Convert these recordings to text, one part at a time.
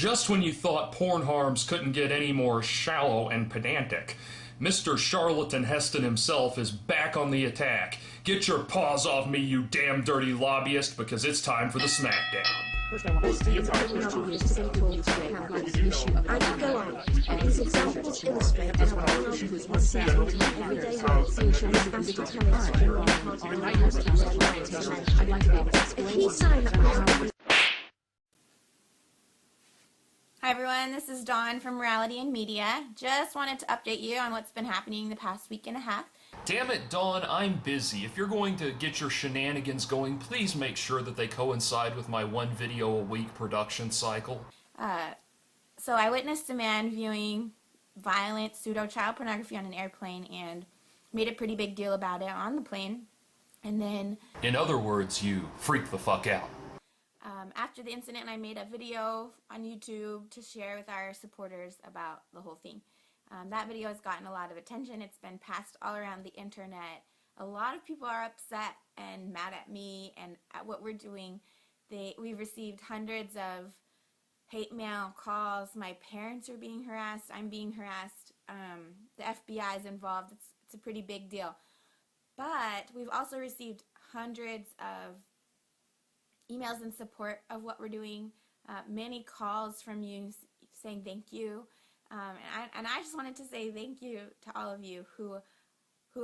Just when you thought porn harms couldn't get any more shallow and pedantic, Mr. Charlatan Heston himself is back on the attack. Get your paws off me, you damn dirty lobbyist, because it's time for the Smackdown. First, I want to see I could go on. These examples illustrate how technology is essential to everyday life and to a key sign that Hi everyone, this is Dawn from Morality and Media. Just wanted to update you on what's been happening the past week and a half. Damn it, Dawn, I'm busy. If you're going to get your shenanigans going, please make sure that they coincide with my one video a week production cycle. So I witnessed a man viewing violent pseudo-child pornography on an airplane and made a pretty big deal about it on the plane. And then... In other words, you freak the fuck out. After the incident, I made a video on YouTube to share with our supporters about the whole thing. That video has gotten a lot of attention. It's been passed all around the internet. A lot of people are upset and mad at me and at what we're doing. We've received hundreds of hate mail calls. My parents are being harassed. I'm being harassed. The FBI is involved. It's a pretty big deal. But we've also received hundreds of emails in support of what we're doing, many calls from you saying thank you, and I just wanted to say thank you to all of you who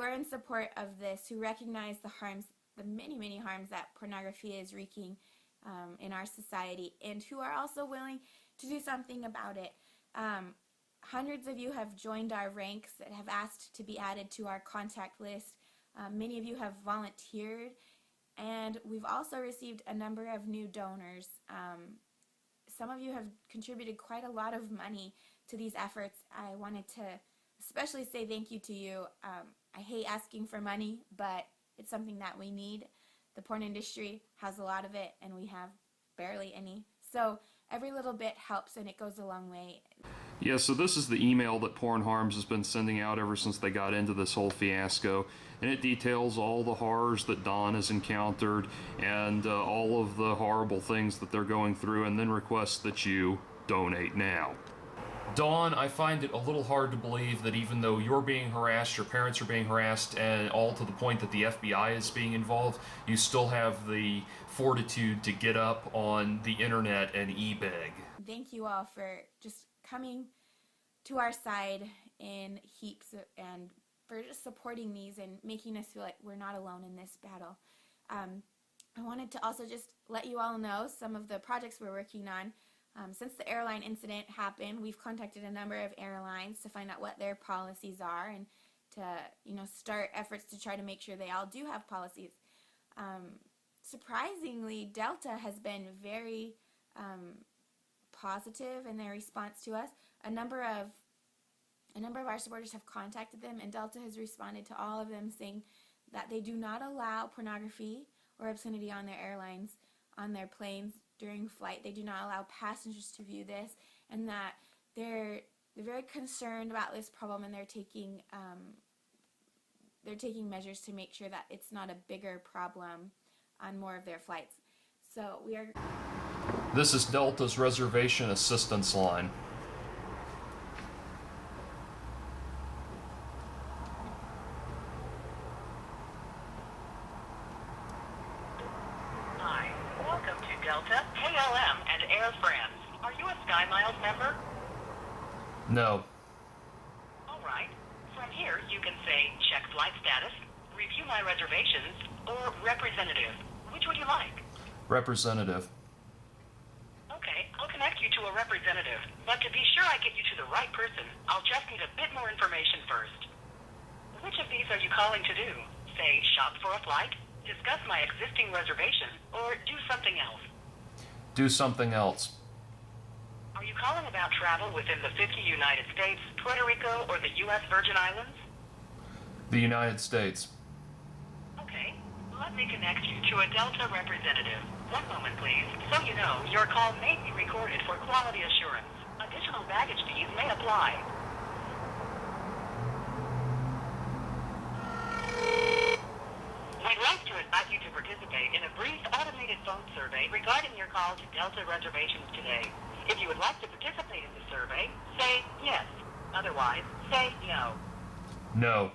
are in support of this, who recognize the harms, the many harms that pornography is wreaking in our society, and who are also willing to do something about it. Hundreds of you have joined our ranks that have asked to be added to our contact list. Many of you have volunteered. And we've also received a number of new donors. Some of you have contributed quite a lot of money to these efforts. I wanted to especially say thank you to you. I hate asking for money, but it's something that we need. The porn industry has a lot of it, and we have barely any. So every little bit helps, and it goes a long way. Yeah, so this is the email that Porn Harms has been sending out ever since they got into this whole fiasco, and it details all the horrors that Dawn has encountered and all of the horrible things that they're going through, and then requests that you donate now. Dawn, I find it a little hard to believe that even though you're being harassed, your parents are being harassed, and all to the point that the FBI is being involved, you still have the fortitude to get up on the internet and e-beg. Thank you all for just coming to our side in heaps and for just supporting these and making us feel like we're not alone in this battle. I wanted to also just let you all know some of the projects we're working on. Since the airline incident happened, we've contacted a number of airlines to find out what their policies are and to start efforts to try to make sure they all do have policies. Surprisingly, Delta has been very positive in their response to us. A number of our supporters have contacted them, and Delta has responded to all of them saying that they do not allow pornography or obscenity on their airlines, on their planes during flight. They do not allow passengers to view this, and that they're very concerned about this problem, and they're taking measures to make sure that it's not a bigger problem on more of their flights. So we are... This is Delta's reservation assistance line. Hi, welcome to Delta, KLM, and Air France. Are you a SkyMiles member? No. All right. From here, you can say check flight status, review my reservations, or representative. Which would you like? Representative. Okay, I'll connect you to a representative. But to be sure I get you to the right person, I'll just need a bit more information first. Which of these are you calling to do? Say, shop for a flight, discuss my existing reservation, or do something else? Do something else. Are you calling about travel within the 50 United States, Puerto Rico, or the U.S. Virgin Islands? The United States. Okay, let me connect you to a Delta representative. One moment, please. So you know, your call may be recorded for quality assurance. Additional baggage fees may apply. We'd like to invite you to participate in a brief automated phone survey regarding your call to Delta reservations today. If you would like to participate in the survey, say yes. Otherwise, say no. No.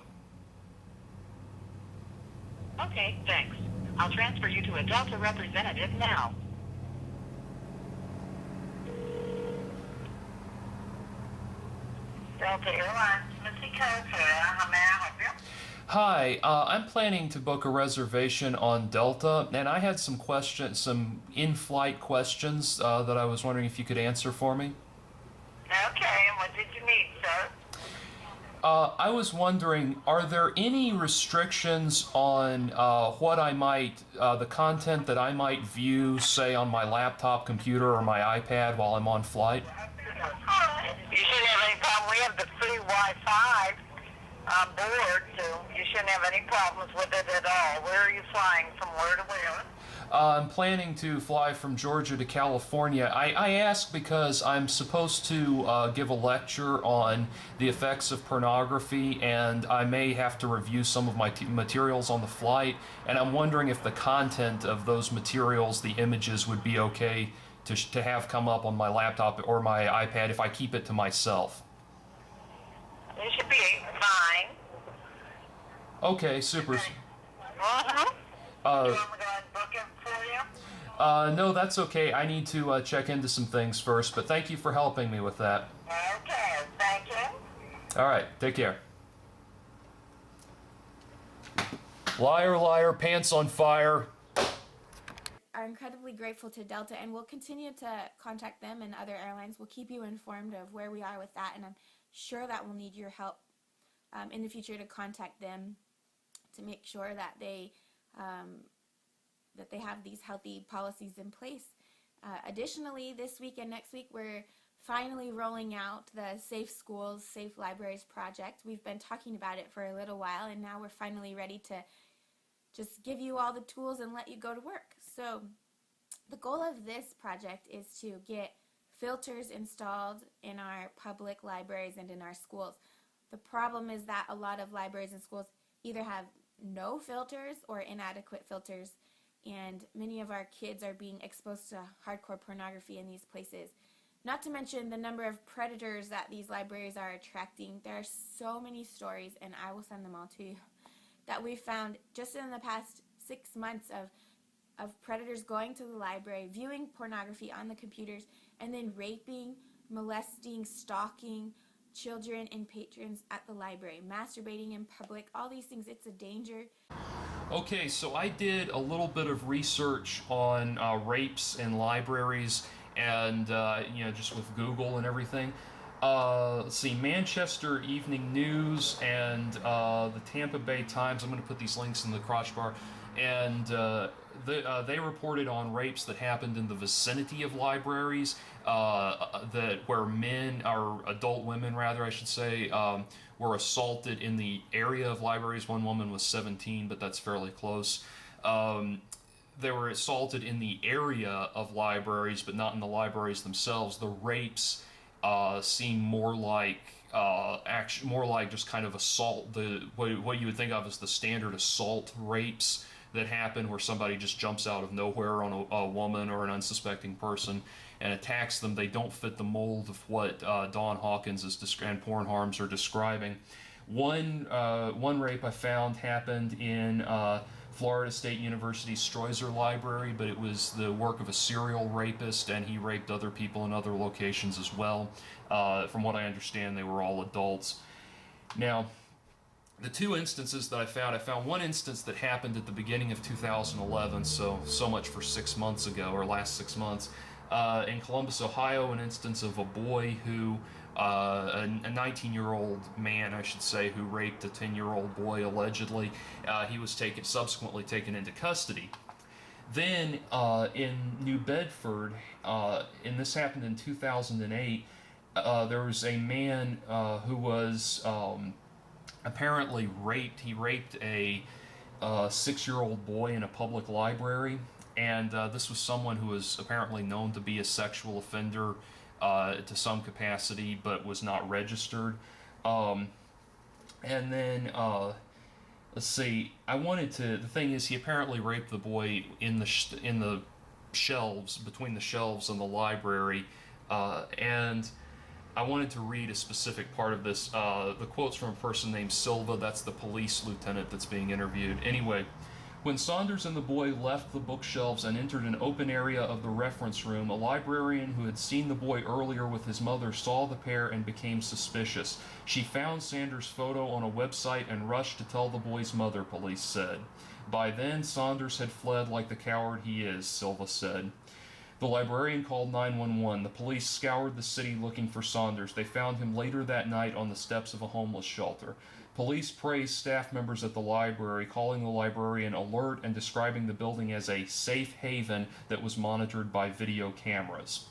Okay, thanks. I'll transfer you to a Delta representative now. Delta Airlines, Missy Coates here. How may I help you? Hi, I'm planning to book a reservation on Delta, and I had some questions, some in-flight questions that I was wondering if you could answer for me. Okay, and what did you need, sir? I was wondering, are there any restrictions on what I might, the content that I might view, say, on my laptop computer or my iPad while I'm on flight? You shouldn't have any problem. We have the free Wi-Fi on board, so you shouldn't have any problems with it at all. Where are you flying from, where to where? I'm planning to fly from Georgia to California. I ask because I'm supposed to give a lecture on the effects of pornography, and I may have to review some of my materials on the flight, and I'm wondering if the content of those materials, the images, would be okay to have come up on my laptop or my iPad if I keep it to myself. It should be fine. Okay, super. Mm-hmm. Do you want me to go ahead and book it for you? No, that's okay. I need to check into some things first, but thank you for helping me with that. Okay, thank you. All right, take care. Liar, liar, pants on fire. Are incredibly grateful to Delta, and we'll continue to contact them and other airlines. We'll keep you informed of where we are with that, and I'm sure that we'll need your help in the future to contact them to make sure that they have these healthy policies in place. Additionally, this week and next week, we're finally rolling out the Safe Schools, Safe Libraries project. We've been talking about it for a little while, and now we're finally ready to just give you all the tools and let you go to work. So the goal of this project is to get filters installed in our public libraries and in our schools. The problem is that a lot of libraries and schools either have no filters or inadequate filters, and many of our kids are being exposed to hardcore pornography in these places. Not to mention the number of predators that these libraries are attracting. There are so many stories, and I will send them all to you, that we've found just in the past 6 months of predators going to the library, viewing pornography on the computers, and then raping, molesting, stalking children and patrons at the library, masturbating in public, all these things. It's a danger. Okay, so I did a little bit of research on rapes in libraries and, just with Google and everything. Let's see, Manchester Evening News and the Tampa Bay Times, I'm going to put these links in the crotch bar, and they reported on rapes that happened in the vicinity of libraries, where men, or adult women rather, I should say, were assaulted in the area of libraries. One woman was 17, but that's fairly close. They were assaulted in the area of libraries, but not in the libraries themselves. The rapes seem more like just kind of assault, what you would think of as the standard assault rapes that happen, where somebody just jumps out of nowhere on a woman or an unsuspecting person and attacks them. They don't fit the mold of what Don Hawkins and Porn Harms are describing. One rape I found happened in Florida State University's Stroyzer Library, but it was the work of a serial rapist, and he raped other people in other locations as well. From what I understand, they were all adults. Now, the two instances that I found one instance that happened at the beginning of 2011, so much for 6 months ago, or last 6 months. In Columbus, Ohio, an instance of a boy who, a 19-year-old man, I should say, who raped a 10-year-old boy allegedly. He was subsequently taken into custody. Then in New Bedford, and this happened in 2008, there was a man who was apparently raped. He raped a 6-year-old boy in a public library, and this was someone who was apparently known to be a sexual offender to some capacity, but was not registered. And then let's see. The thing is, he apparently raped the boy in the shelves, between the shelves in the library, And I wanted to read a specific part of this. The quote's from a person named Silva. That's the police lieutenant that's being interviewed. Anyway, when Saunders and the boy left the bookshelves and entered an open area of the reference room, a librarian who had seen the boy earlier with his mother saw the pair and became suspicious. She found Sanders' photo on a website and rushed to tell the boy's mother, police said. By then, Saunders had fled like the coward he is, Silva said. The librarian called 911. The police scoured the city looking for Saunders. They found him later that night on the steps of a homeless shelter. Police praised staff members at the library, calling the librarian alert and describing the building as a safe haven that was monitored by video cameras.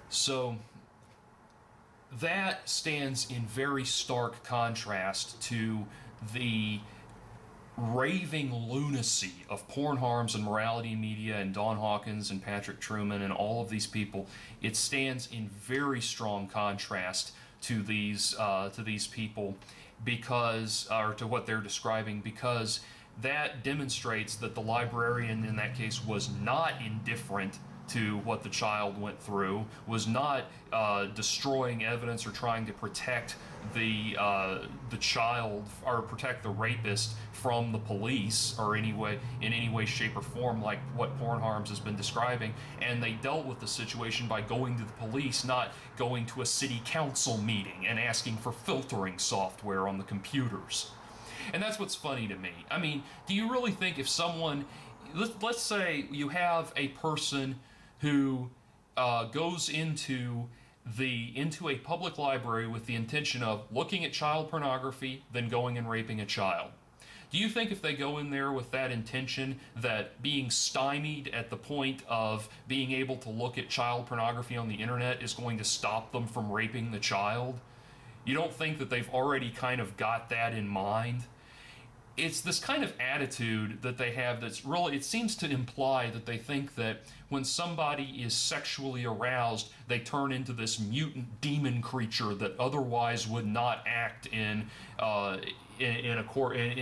So, that stands in very stark contrast to the raving lunacy of Porn Harms and Morality Media and Don Hawkins and Patrick Truman and all of these people. It stands in very strong contrast to these people because, or to what they're describing, because that demonstrates that the librarian in that case was not indifferent to what the child went through, was not destroying evidence or trying to protect the child or protect the rapist from the police or in any way, shape, or form, like what Porn Harms has been describing. And they dealt with the situation by going to the police, not going to a city council meeting and asking for filtering software on the computers. And that's what's funny to me. I mean, do you really think if someone, let's say you have a person who goes into a public library with the intention of looking at child pornography, then going and raping a child. Do you think if they go in there with that intention, that being stymied at the point of being able to look at child pornography on the internet is going to stop them from raping the child? You don't think that they've already kind of got that in mind? It's this kind of attitude that they have that's really, it seems to imply that they think that when somebody is sexually aroused, they turn into this mutant demon creature that otherwise would not act in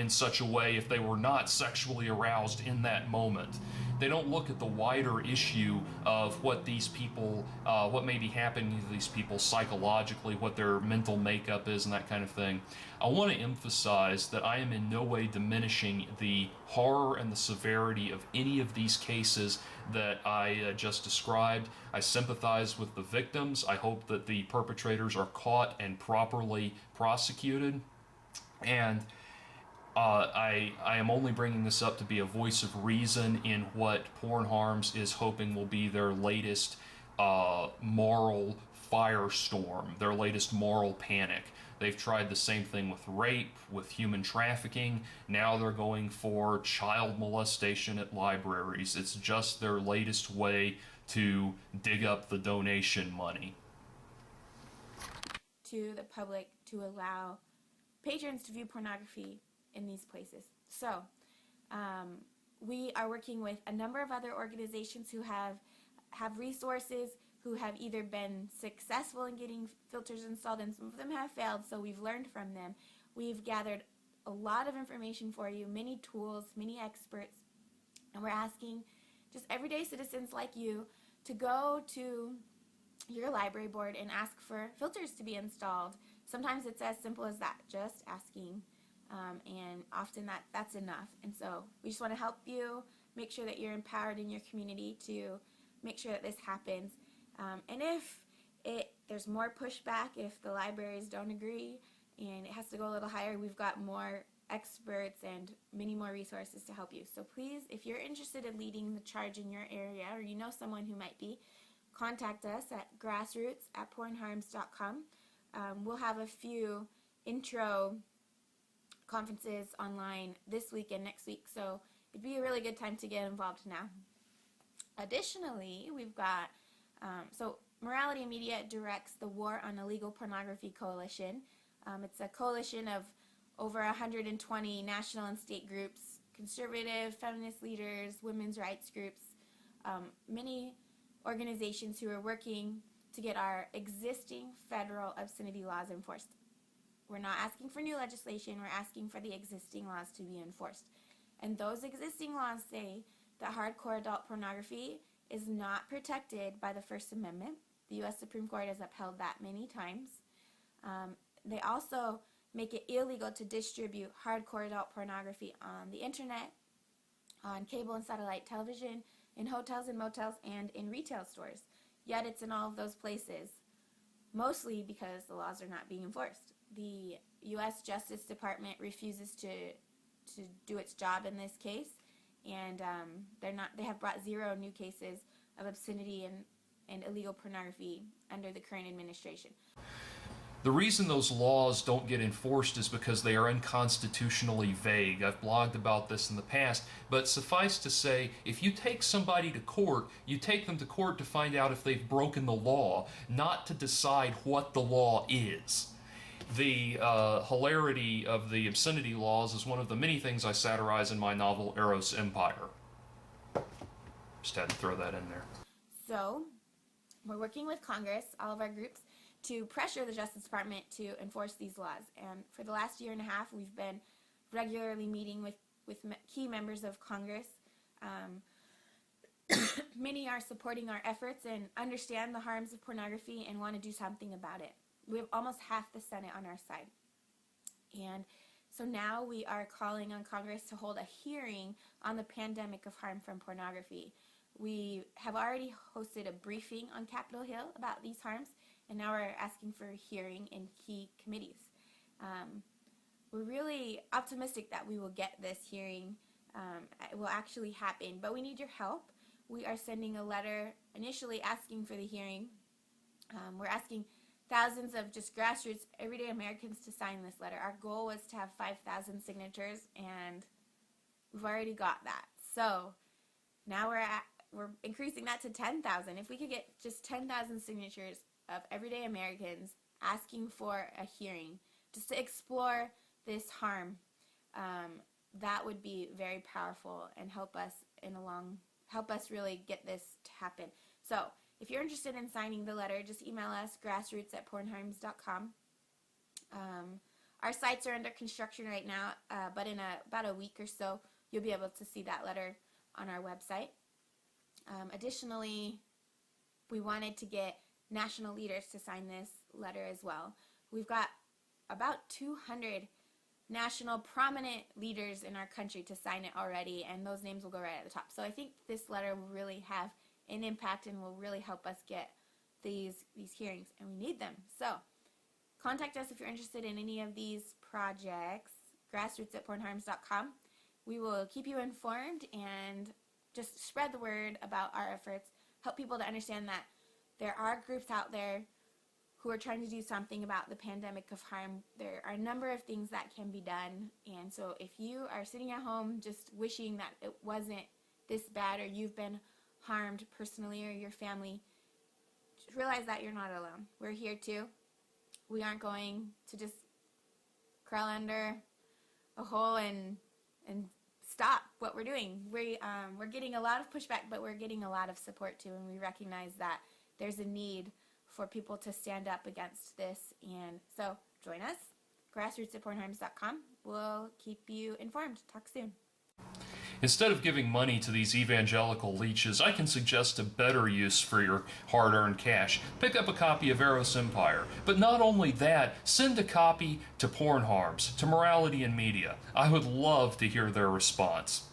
such a way if they were not sexually aroused in that moment. They don't look at the wider issue of what these people, what may be happening to these people psychologically, what their mental makeup is, and that kind of thing. I want to emphasize that I am in no way diminishing the horror and the severity of any of these cases that I just described. I sympathize with the victims. I hope that the perpetrators are caught and properly prosecuted. And I am only bringing this up to be a voice of reason in what Porn Harms is hoping will be their latest moral firestorm, their latest moral panic. They've tried the same thing with rape, with human trafficking. Now they're going for child molestation at libraries. It's just their latest way to dig up the donation money. To the public to allow patrons to view pornography in these places. So, we are working with a number of other organizations who have resources, who have either been successful in getting filters installed, and some of them have failed, so we've learned from them. We've gathered a lot of information for you, many tools, many experts, and we're asking just everyday citizens like you to go to your library board and ask for filters to be installed. Sometimes it's as simple as that, just asking, and often that's enough. And so we just want to help you make sure that you're empowered in your community to make sure that this happens. And if there's more pushback, if the libraries don't agree and it has to go a little higher, we've got more experts and many more resources to help you. So please, if you're interested in leading the charge in your area, or you know someone who might be, contact us at grassroots@pornharms.com. We'll have a few intro conferences online this week and next week, so it'd be a really good time to get involved now. Additionally, we've got so Morality Media directs the War on Illegal Pornography Coalition. It's a coalition of over 120 national and state groups, conservative, feminist leaders, women's rights groups, many organizations who are working to get our existing federal obscenity laws enforced. We're not asking for new legislation, we're asking for the existing laws to be enforced. And those existing laws say that hardcore adult pornography is not protected by the First Amendment. The U.S. Supreme Court has upheld that many times. They also make it illegal to distribute hardcore adult pornography on the internet, on cable and satellite television, in hotels and motels, and in retail stores. Yet it's in all of those places, mostly because the laws are not being enforced. The U.S. Justice Department refuses to do its job in this case, and they have brought 0 new cases of obscenity and illegal pornography under the current administration. The reason those laws don't get enforced is because they are unconstitutionally vague. I've blogged about this in the past, but suffice to say, if you take somebody to court, you take them to court to find out if they've broken the law, not to decide what the law is. The hilarity of the obscenity laws is one of the many things I satirize in my novel Eros Empire. Just had to throw that in there. So, we're working with Congress, all of our groups, to pressure the Justice Department to enforce these laws. And for the last year and a half, we've been regularly meeting with key members of Congress. Many are supporting our efforts and understand the harms of pornography and want to do something about it. We have almost half the Senate on our side. And so now we are calling on Congress to hold a hearing on the pandemic of harm from pornography. We have already hosted a briefing on Capitol Hill about these harms, and now we're asking for a hearing in key committees. We're really optimistic that we will get this hearing. It will actually happen, but we need your help. We are sending a letter initially asking for the hearing. We're asking thousands of just grassroots, everyday Americans to sign this letter. Our goal was to have 5,000 signatures, and we've already got that. So now we're increasing that to 10,000. If we could get just 10,000 signatures of everyday Americans asking for a hearing just to explore this harm, that would be very powerful and help us really get this to happen. So if you're interested in signing the letter, just email us, grassroots@pornharms.com. Our sites are under construction right now, but in about a week or so, you'll be able to see that letter on our website. Additionally, we wanted to get national leaders to sign this letter as well. We've got about 200 national prominent leaders in our country to sign it already, and those names will go right at the top. So I think this letter will really have an impact and will really help us get these hearings, and we need them. So contact us if you're interested in any of these projects, grassroots@pornharms.com. We will keep you informed and just spread the word about our efforts, help people to understand that there are groups out there who are trying to do something about the pandemic of harm. There are a number of things that can be done, and so if you are sitting at home just wishing that it wasn't this bad, or you've been harmed personally or your family, just realize that you're not alone. We're here too. We aren't going to just crawl under a hole and stop what we're doing. We're getting a lot of pushback, but we're getting a lot of support too, and we recognize that there's a need for people to stand up against this. And so join us, grassroots@pornharms.com. We'll keep you informed. Talk soon. Instead of giving money to these evangelical leeches, I can suggest a better use for your hard-earned cash. Pick up a copy of Eros Empire. But not only that, send a copy to Porn Harms, to Morality and Media. I would love to hear their response.